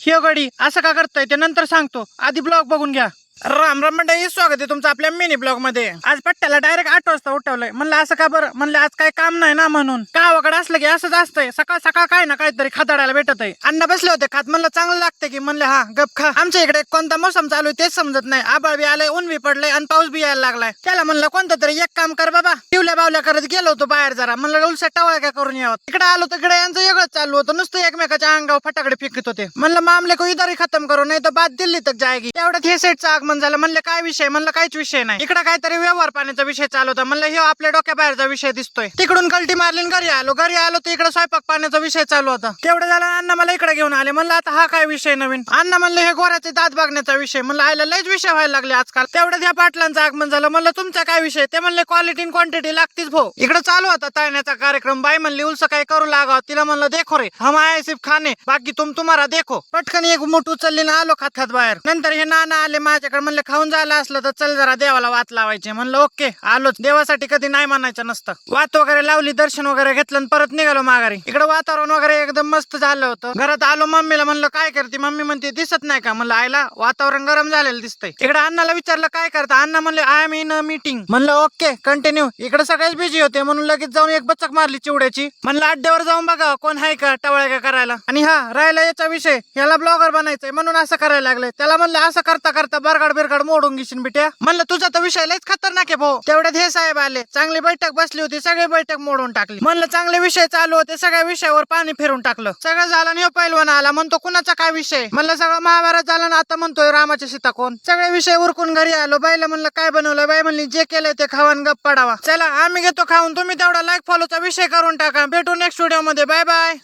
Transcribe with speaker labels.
Speaker 1: हे गडी असं का करताय ते नंतर सांगतो, आधी ब्लॉग बघून घ्या. राम राम मंडळी, स्वागत आहे तुमचं आपल्या मिनी ब्लॉग मध्ये. आज पट्ट्याला डायरेक्ट 8 वाजता उठवलंय. म्हणलं असं का बरं, म्हणलं आज काय काम नाही ना म्हणून. गावाकडे असलं की असंच असतंय, सकाळ सकाळ काय ना काहीतरी खाताडायला भेटत आहे. अण्णा बसले होते खात, म्हणलं चांगलं लागतं की, म्हणलं हा गप खा. आमच्या इकडे कोणता मोसम चालू आहे तेच समजत नाही. आबाळ बी आलंय, ऊन बी पडलंय आणि पाऊस बी यायला लागलाय. त्याला म्हणलं कोणतं तरी एक काम कर बाबा, ठेवल्या बावल्या करत गेलो होतो बाहेर जरा, म्हणलं उलसा टवळ्या काय करून यावं. इकडे आलो तर इकडे यांचं वेगळंच चालू होतं, नुसतं एकमेकाच्या अंगावर फटाकडे फेकत होते. म्हणलं मामले को इधर खतम करू, नाही तर बात दिल्ली तक जायगी. तेवढ्यात हे सेटचं आगमन झालं. म्हणलं काय विषय, म्हणलं काहीच विषय नाही. इकडे काहीतरी व्यवहार पाण्याचा विषय चालू होता. म्हणलं हे आपल्या डोक्याबाहेरचा विषय दिसतोय. तिकडून कल्टी मारली घरी आलो तर इकडे स्वयंपाक पाण्याचा विषय चालू होता. तेवढं झालं अण्णा मला इकडे घेऊन आले. म्हणलं आता हा काय विषय नवीन. अण्णा म्हणलं हे गोऱ्याचे दात बघण्याचा विषय. म्हणलं आयला लयच विषय व्हायला लागले आजकाल. तेवढ्यात ह्या पाटलांचं आगमन झालं. म्हणलं तुमचा काय विषय, ते म्हणले क्वालिटी क्वांटिटी लागतीच भाऊ. इकडे चालू होता तळण्याचा कार्यक्रम. बाई म्हणली उलस काय करू लागाव. तिला म्हणलं देखो रे हम आए सिर्फ खाने, बाकी तुम्हारा देखो. पटकन एक मूठ उचलली ना आलो खात खात बाहेर. नंतर हे नाना आले माझ्याकडे, म्हणले खाऊन झालं असलं तर चल जरा देवाला वात लावायचे. म्हणलं ओके आलोच, देवासाठी कधी नाही म्हणायचं नसतं. वात वगैरे लावली, दर्शन वगैरे घेतलं आणि परत निघालो माघारी. इकडे वातावरण वगैरे एकदम मस्त झालं होतं. घरात आलो, मम्मीला म्हणलं काय करते, मम्मी म्हणते दिसत नाही का. म्हणलं आयला वातावरण गरम झालेलं दिसतंय. इकडे अण्णाला विचारलं काय करता, अण्णा म्हणले I am in a meeting. म्हणलं ओके कंटिन्यू. इकडे सगळेच बिझी होते म्हणून लगेच जाऊन एक बचक मारली चिवड्याची. म्हणलं अड्ड्यावर जाऊन बघा कोण आहे का टवळ्या का करायला. आणि हा राहिला याचा विषय, याला ब्लॉगर बनायचंय म्हणून असं करायला लागलंय. त्याला म्हणलं असं करता करता बरगाड बिरगाड मोडून घेशील बिट्या. म्हणलं तुझा तर विषय लयच खतरनाक आहे भाऊ. तेवढ्यात हे साहेब आले, चांगली बैठक बसली होती, सगळी बैठक मोडून टाकली. म्हणलं चांगले विषय चालू होते, सगळ्या विषयावर पाणी फिरून टाकलं. सगळं झालं आणि पैलवान आला, म्हणतो कुणाचा काय विषय. म्हणलं सगळं महाभारत झालं ना, आता म्हणतोय रामाच्या सीता कोण. सगळे विषय उरकून घरी आलो. बाईला म्हणलं काय बनवलं, बाई म्हणली जे केलंय ते खावान गप पडावा. चला आम्ही घेतो खाऊन, तुम्ही तेवढा लाईक फॉलोचा विषय करून टाका. भेटू नेक्स्ट व्हिडिओ मध्ये. Bye bye.